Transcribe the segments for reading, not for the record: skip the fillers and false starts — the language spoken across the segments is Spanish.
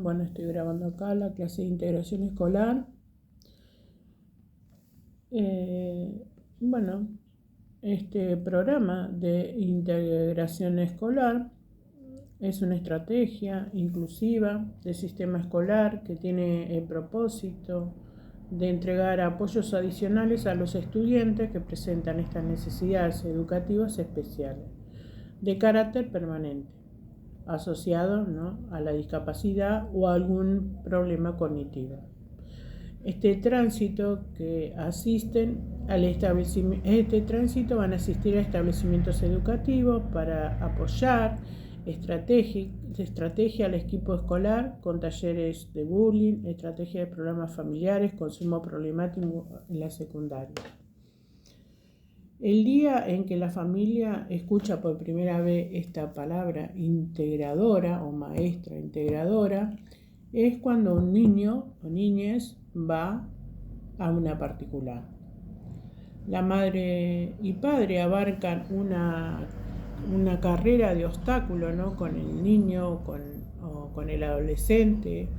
Bueno, estoy grabando acá la clase de integración escolar. Bueno, este programa de integración escolar es una estrategia inclusiva del sistema escolar que tiene el propósito de entregar apoyos adicionales a los estudiantes que presentan estas necesidades educativas especiales de carácter permanente, asociado, ¿no?, a la discapacidad o a algún problema cognitivo. Este tránsito van a asistir a establecimientos educativos para apoyar estrategia al equipo escolar con talleres de bullying, estrategia de problemas familiares, consumo problemático en la secundaria. El día en que la familia escucha por primera vez esta palabra integradora o maestra integradora es cuando un niño o niñez va a una particular. La madre y padre abarcan una carrera de obstáculos, ¿no?, con el niño o con el adolescente,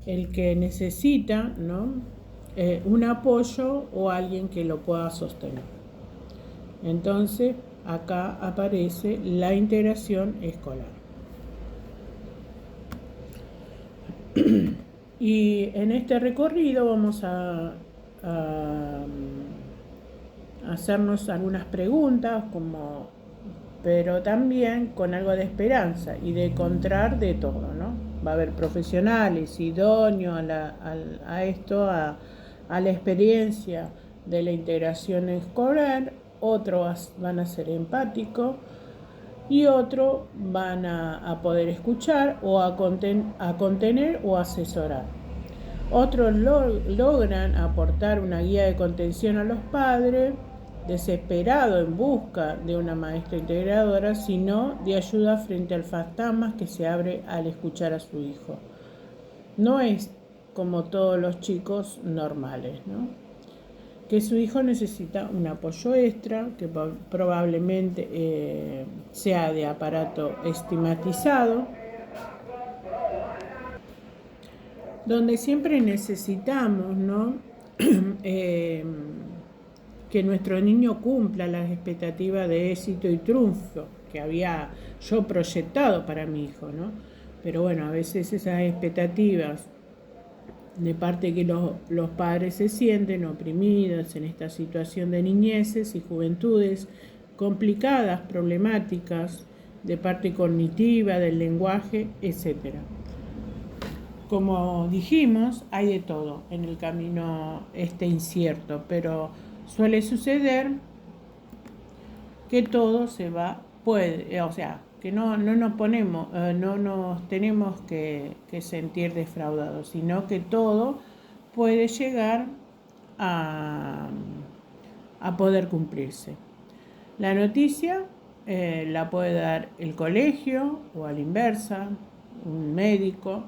el que necesita, ¿no?, un apoyo o alguien que lo pueda sostener. Entonces, acá aparece la integración escolar. Y en este recorrido vamos a hacernos algunas preguntas, pero también con algo de esperanza y de encontrar de todo, ¿no? Va a haber profesionales idóneos a la experiencia de la integración escolar, otros van a ser empáticos y otros van a poder escuchar o a contener o asesorar. Otros logran aportar una guía de contención a los padres desesperados en busca de una maestra integradora, sino de ayuda frente al fantasma que se abre al escuchar a su hijo. No es como todos los chicos normales, ¿no?, que su hijo necesita un apoyo extra, que probablemente sea de aparato estigmatizado, donde siempre necesitamos, ¿no?, que nuestro niño cumpla las expectativas de éxito y triunfo que había yo proyectado para mi hijo, ¿no? Pero bueno, a veces esas expectativas de parte que los padres se sienten oprimidos en esta situación de niñeces y juventudes complicadas, problemáticas, de parte cognitiva, del lenguaje, etc. Como dijimos, hay de todo en el camino incierto, pero suele suceder que todo que no nos tenemos que sentir defraudados, sino que todo puede llegar a poder cumplirse. La noticia la puede dar el colegio o a la inversa, un médico,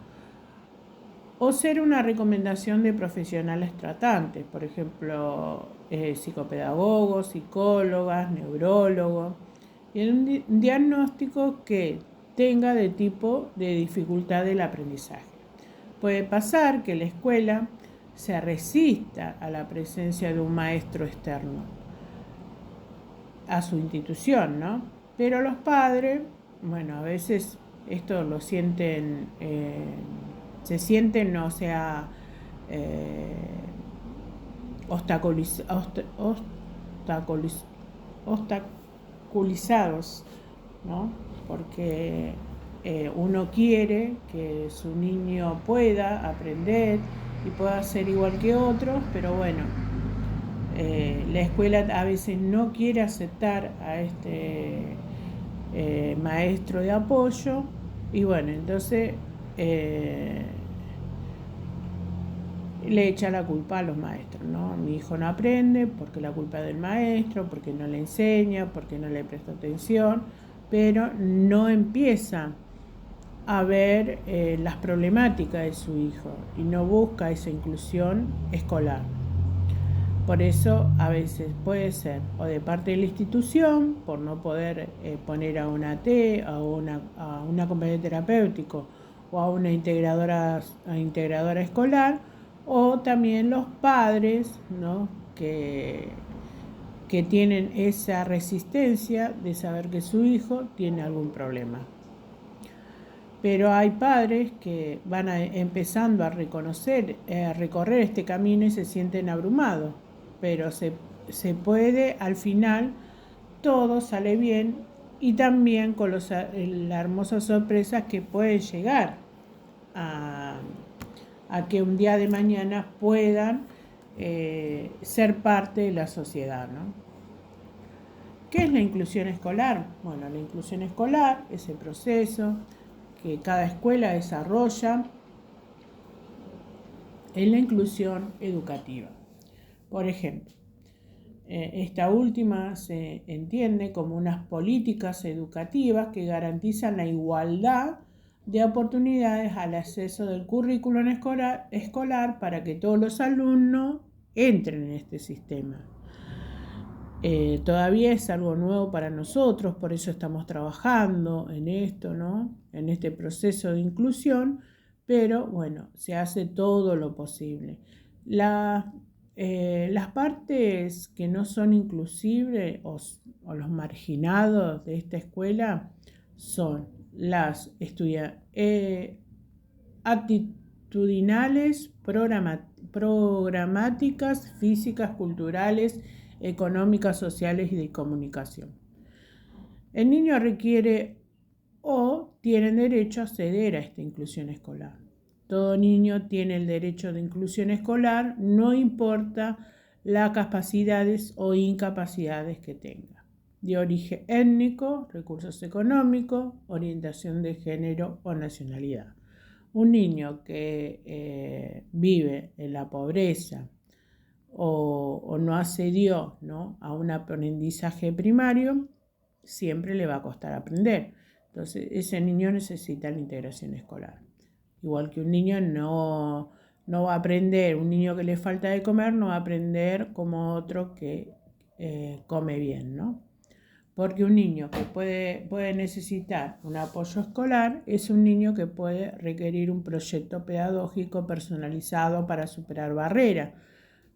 o ser una recomendación de profesionales tratantes, por ejemplo, psicopedagogos, psicólogas, neurólogos, y un diagnóstico que tenga de tipo de dificultad del aprendizaje. Puede pasar que la escuela se resista a la presencia de un maestro externo a su institución, ¿no? Pero los padres, bueno, a veces esto lo sienten, obstaculizados, ¿no? Porque uno quiere que su niño pueda aprender y pueda ser igual que otros, pero bueno, la escuela a veces no quiere aceptar a este maestro de apoyo y bueno, entonces le echa la culpa a los maestros, ¿no? Mi hijo no aprende porque la culpa es del maestro, porque no le enseña, porque no le presta atención, pero no empieza a ver las problemáticas de su hijo y no busca esa inclusión escolar. Por eso a veces puede ser o de parte de la institución, por no poder poner a una a un acompañante terapéutico o a una integradora escolar, o también los padres, ¿no? que tienen esa resistencia de saber que su hijo tiene algún problema. Pero hay padres que van empezando a recorrer este camino y se sienten abrumados, pero se puede, al final todo sale bien, y también con la hermosa sorpresa que pueden llegar a que un día de mañana puedan ser parte de la sociedad, ¿no? ¿Qué es la inclusión escolar? Bueno, la inclusión escolar es el proceso que cada escuela desarrolla en la inclusión educativa. Por ejemplo, esta última se entiende como unas políticas educativas que garantizan la igualdad de oportunidades al acceso del currículum escolar para que todos los alumnos entren en este sistema. Todavía es algo nuevo para nosotros, por eso estamos trabajando en esto, ¿no? En este proceso de inclusión, pero bueno, se hace todo lo posible. Las partes que no son inclusivas o los marginados de esta escuela son las actitudinales, programáticas, físicas, culturales, económicas, sociales y de comunicación. El niño requiere o tiene derecho a acceder a esta inclusión escolar. Todo niño tiene el derecho de inclusión escolar, no importa las capacidades o incapacidades que tenga, de origen étnico, recursos económicos, orientación de género o nacionalidad. Un niño que vive en la pobreza o no accedió, ¿no?, a un aprendizaje primario, siempre le va a costar aprender. Entonces, ese niño necesita la integración escolar. Igual que un niño no va a aprender, un niño que le falta de comer no va a aprender como otro que come bien, ¿no? Porque un niño que puede necesitar un apoyo escolar es un niño que puede requerir un proyecto pedagógico personalizado para superar barreras.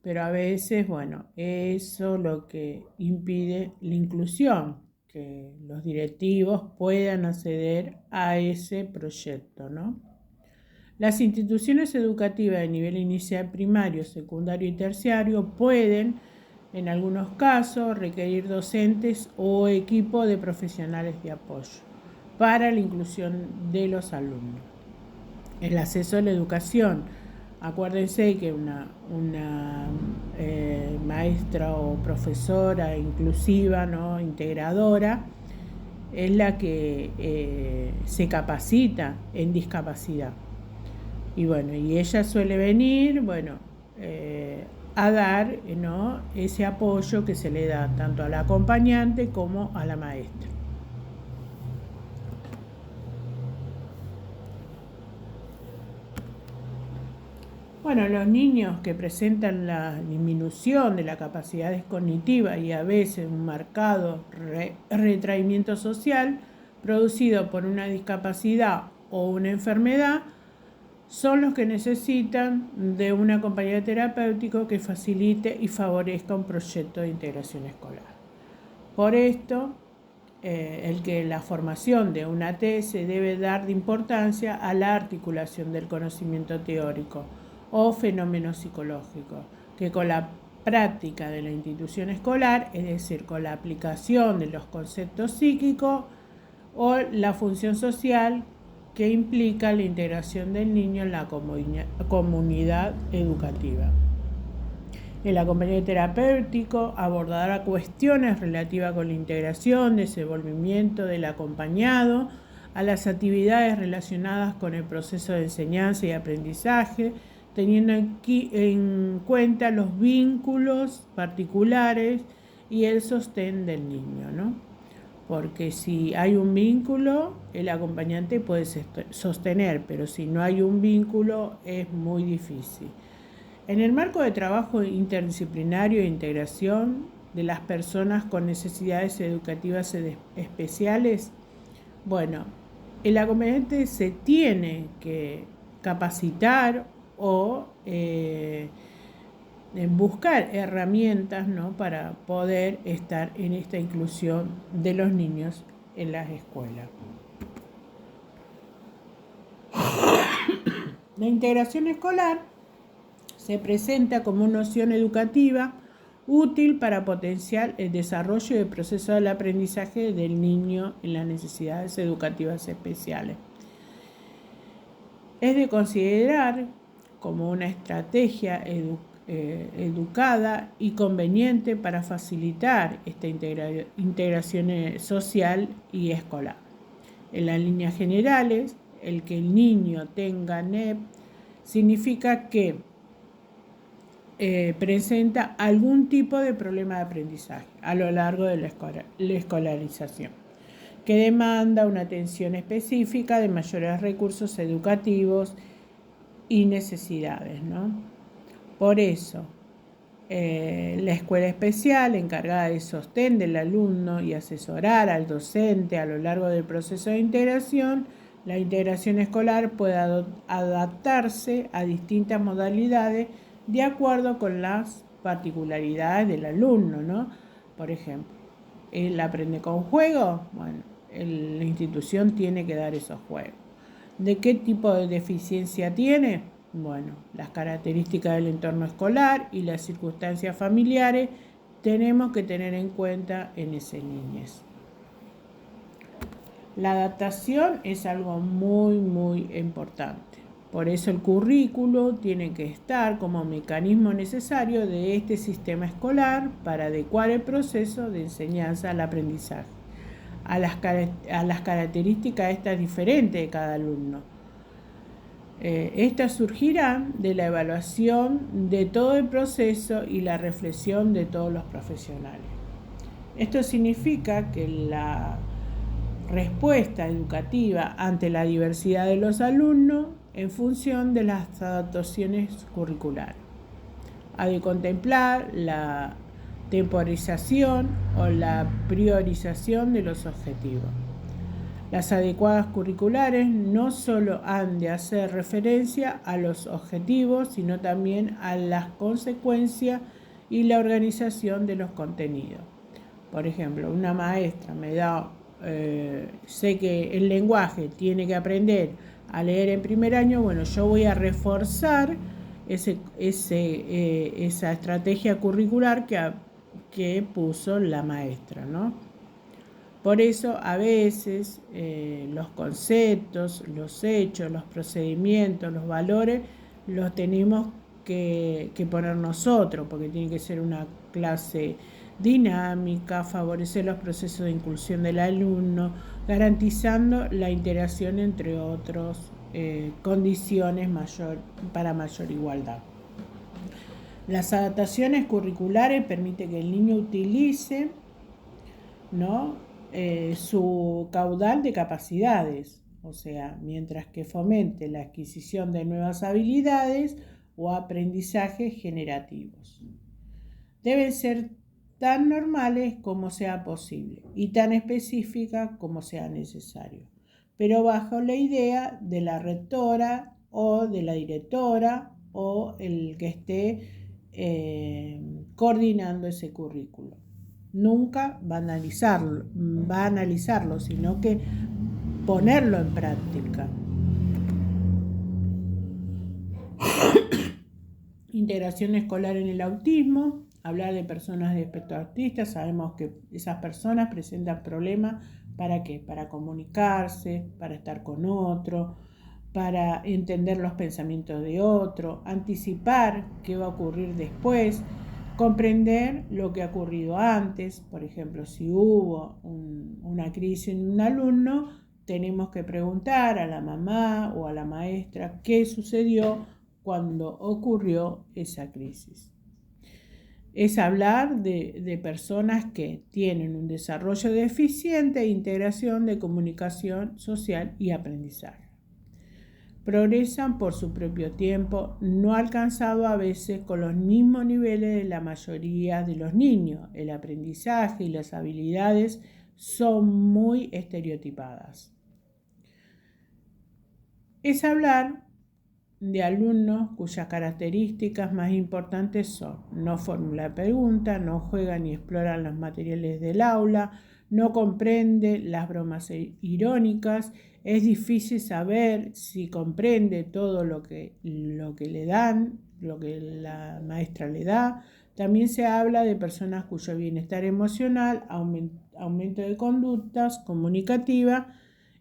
Pero a veces, bueno, eso es lo que impide la inclusión, que los directivos puedan acceder a ese proyecto, ¿no? Las instituciones educativas de nivel inicial, primario, secundario y terciario pueden, en algunos casos, requerir docentes o equipo de profesionales de apoyo para la inclusión de los alumnos. El acceso a la educación. Acuérdense que una maestra o profesora inclusiva, ¿no?, integradora, es la que se capacita en discapacidad. Y bueno, y ella suele venir, a dar, ¿no?, ese apoyo que se le da tanto al acompañante como a la maestra. Bueno, los niños que presentan la disminución de las capacidades cognitivas y a veces un marcado retraimiento social producido por una discapacidad o una enfermedad son los que necesitan de un acompañante terapéutico que facilite y favorezca un proyecto de integración escolar. Por esto, la formación de una AT se debe dar de importancia a la articulación del conocimiento teórico o fenómenos psicológicos, que con la práctica de la institución escolar, es decir, con la aplicación de los conceptos psíquicos o la función social que implica la integración del niño en la comunidad educativa. El acompañante terapéutico abordará cuestiones relativas con la integración, desenvolvimiento del acompañado, a las actividades relacionadas con el proceso de enseñanza y aprendizaje, teniendo en cuenta los vínculos particulares y el sostén del niño, ¿no? Porque si hay un vínculo, el acompañante puede sostener, pero si no hay un vínculo es muy difícil. En el marco de trabajo interdisciplinario e integración de las personas con necesidades educativas especiales, el acompañante se tiene que capacitar o buscar herramientas, ¿no?, para poder estar en esta inclusión de los niños en las escuelas. La integración escolar se presenta como una noción educativa útil para potenciar el desarrollo y el proceso del aprendizaje del niño en las necesidades educativas especiales. Es de considerar como una estrategia educada y conveniente para facilitar esta integración social y escolar. En las líneas generales, el que el niño tenga NEP significa que presenta algún tipo de problema de aprendizaje a lo largo de la escolarización, que demanda una atención específica de mayores recursos educativos y necesidades, ¿no? Por eso, la escuela especial, encargada de sostén del alumno y asesorar al docente a lo largo del proceso de integración, la integración escolar puede adaptarse a distintas modalidades de acuerdo con las particularidades del alumno, ¿no? Por ejemplo, él aprende con juegos, bueno, la institución tiene que dar esos juegos. ¿De qué tipo de deficiencia tiene? Bueno, las características del entorno escolar y las circunstancias familiares tenemos que tener en cuenta en esa niñez. La adaptación es algo muy, muy importante. Por eso el currículo tiene que estar como mecanismo necesario de este sistema escolar para adecuar el proceso de enseñanza al aprendizaje a las características estas diferentes de cada alumno. Estas surgirán de la evaluación de todo el proceso y la reflexión de todos los profesionales. Esto significa que la respuesta educativa ante la diversidad de los alumnos en función de las adaptaciones curriculares. Ha de contemplar la temporización o la priorización de los objetivos. Las adecuadas curriculares no solo han de hacer referencia a los objetivos, sino también a las consecuencias y la organización de los contenidos. Por ejemplo, una maestra me da, sé que el lenguaje tiene que aprender a leer en primer año, bueno, yo voy a reforzar esa estrategia curricular que puso la maestra, ¿no? Por eso a veces los conceptos, los hechos, los procedimientos, los valores los tenemos que poner nosotros, porque tiene que ser una clase dinámica, favorecer los procesos de inclusión del alumno, garantizando la interacción entre otros condiciones para mayor igualdad. Las adaptaciones curriculares permiten que el niño utilice, ¿no?, su caudal de capacidades, o sea, mientras que fomente la adquisición de nuevas habilidades o aprendizajes generativos. Deben ser tan normales como sea posible y tan específicas como sea necesario, pero bajo la idea de la rectora o de la directora o el que esté coordinando ese currículo. Nunca banalizarlo, sino que ponerlo en práctica. Integración escolar en el autismo. Hablar de personas de espectro autista. Sabemos que esas personas presentan problemas. ¿Para qué? Para comunicarse, para estar con otro, para entender los pensamientos de otro, anticipar qué va a ocurrir después, comprender lo que ha ocurrido antes. Por ejemplo, si hubo una crisis en un alumno, tenemos que preguntar a la mamá o a la maestra qué sucedió cuando ocurrió esa crisis. Es hablar de personas que tienen un desarrollo deficiente de integración de comunicación social y aprendizaje. Progresan por su propio tiempo, no alcanzado a veces con los mismos niveles de la mayoría de los niños. El aprendizaje y las habilidades son muy estereotipadas. es hablar de alumnos cuyas características más importantes son: no formula preguntas, no juega ni explora los materiales del aula, no comprende las bromas irónicas, es difícil saber si comprende todo lo que le dan, lo que la maestra le da. También se habla de personas cuyo bienestar emocional, aumento de conductas comunicativas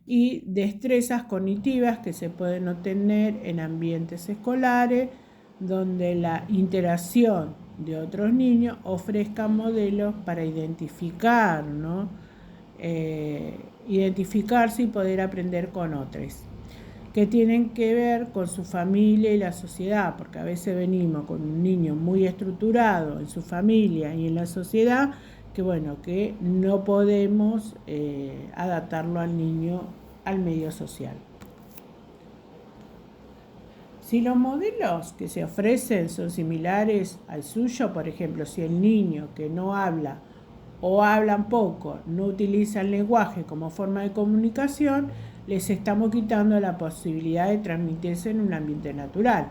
y destrezas cognitivas que se pueden obtener en ambientes escolares donde la interacción de otros niños ofrezca modelos para identificar, ¿no? Identificarse y poder aprender con otros, que tienen que ver con su familia y la sociedad, porque a veces venimos con un niño muy estructurado en su familia y en la sociedad, que no podemos adaptarlo al niño al medio social. Si los modelos que se ofrecen son similares al suyo, por ejemplo, si el niño que no habla o hablan poco no utiliza el lenguaje como forma de comunicación, les estamos quitando la posibilidad de transmitirse en un ambiente natural,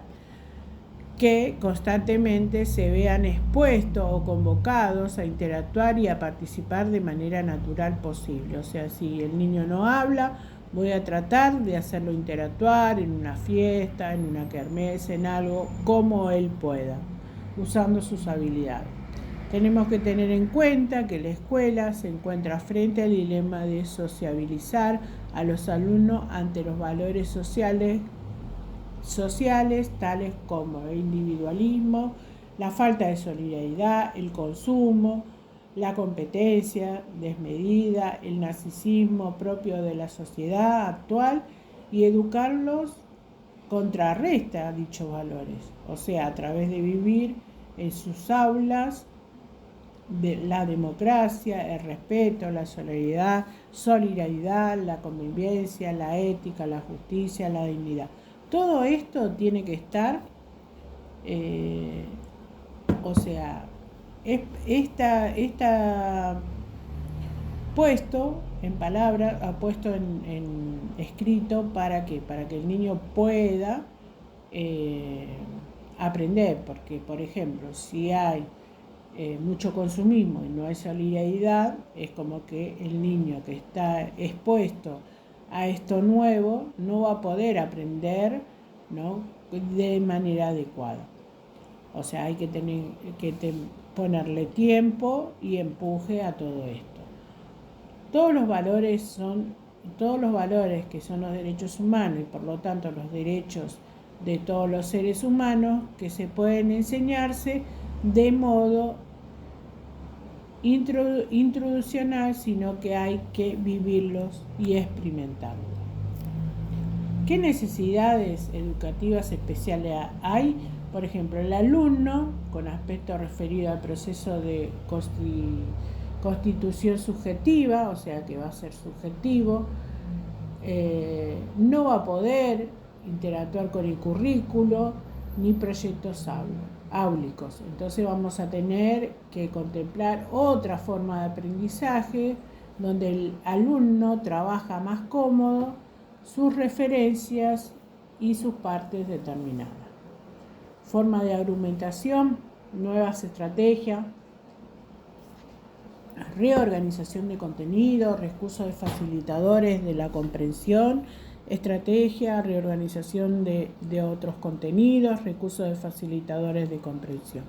que constantemente se vean expuestos o convocados a interactuar y a participar de manera natural posible. O sea, si el niño no habla, voy a tratar de hacerlo interactuar en una fiesta, en una kermés, en algo, como él pueda, usando sus habilidades. Tenemos que tener en cuenta que la escuela se encuentra frente al dilema de sociabilizar a los alumnos ante los valores sociales tales como el individualismo, la falta de solidaridad, el consumo, la competencia desmedida, el narcisismo propio de la sociedad actual, y educarlos contrarresta dichos valores, o sea, a través de vivir en sus aulas la democracia, el respeto, la solidaridad, la convivencia, la ética, la justicia, la dignidad. Todo esto tiene que estar, está puesto en palabras, puesto en escrito, ¿para qué? Para que el niño pueda aprender, porque, por ejemplo, si hay mucho consumismo y no hay solidaridad, es como que el niño que está expuesto a esto nuevo no va a poder aprender, ¿no?, de manera adecuada. O sea, hay que ponerle tiempo y empuje a todo esto. Todos los valores que son los derechos humanos y por lo tanto los derechos de todos los seres humanos, que se pueden enseñarse de modo introduccional, sino que hay que vivirlos y experimentarlos. ¿Qué necesidades educativas especiales hay? Por ejemplo, el alumno, con aspecto referido al proceso de constitución subjetiva, o sea que va a ser subjetivo, no va a poder interactuar con el currículo ni proyectos áulicos. Entonces vamos a tener que contemplar otra forma de aprendizaje donde el alumno trabaja más cómodo sus referencias y sus partes determinadas. Forma de argumentación, nuevas estrategias, reorganización de contenido, recursos de facilitadores de la comprensión, estrategia, reorganización de otros contenidos, recursos de facilitadores de comprensión.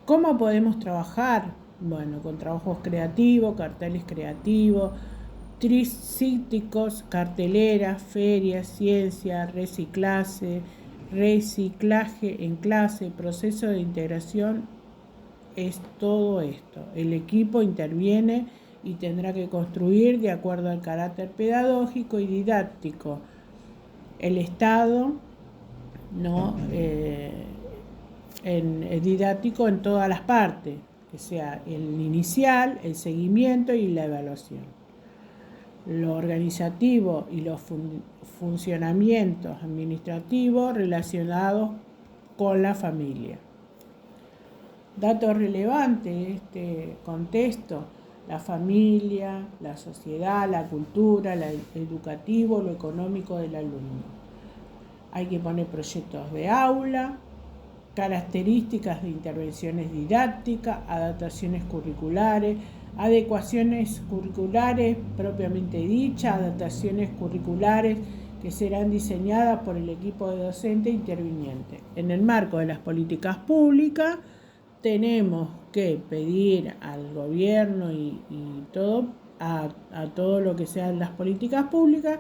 ¿Cómo podemos trabajar? Bueno, con trabajos creativos, carteles creativos, tricíclicos, carteleras, ferias, ciencia, reciclaje en clase, proceso de integración. Es todo esto. El equipo interviene y tendrá que construir de acuerdo al carácter pedagógico y didáctico. El Estado, ¿no?, didáctico en todas las partes, que sea el inicial, el seguimiento y la evaluación. Lo organizativo y los funcionamientos administrativos relacionados con la familia. Datos relevantes de este contexto: la familia, la sociedad, la cultura, lo educativo, lo económico del alumno. hay que poner proyectos de aula, características de intervenciones didácticas, adaptaciones curriculares, adecuaciones curriculares propiamente dichas, adaptaciones curriculares que serán diseñadas por el equipo de docente interviniente. En el marco de las políticas públicas, tenemos que pedir al gobierno y todo, a todo lo que sean las políticas públicas,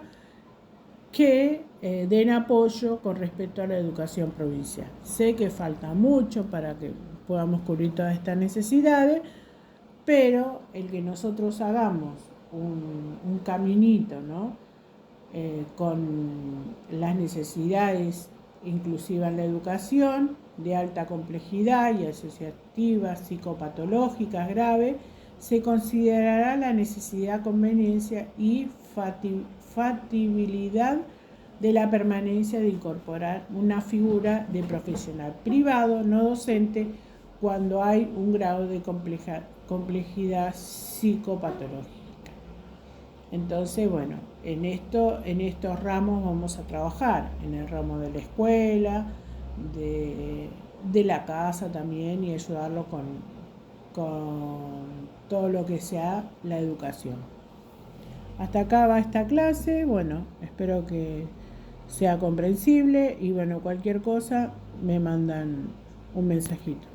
que den apoyo con respecto a la educación provincial. Sé que falta mucho para que podamos cubrir todas estas necesidades, pero el que nosotros hagamos un caminito, ¿no? Con las necesidades inclusivas en la educación, de alta complejidad y asociativas, psicopatológicas graves, se considerará la necesidad, conveniencia y factibilidad de la permanencia de incorporar una figura de profesional privado no docente cuando hay un grado de complejidad psicopatológica. Entonces, bueno, en estos ramos vamos a trabajar, en el ramo de la escuela, de la casa también, y ayudarlo con todo lo que sea la educación. Hasta acá va esta clase. Bueno, espero que sea comprensible y bueno, cualquier cosa me mandan un mensajito.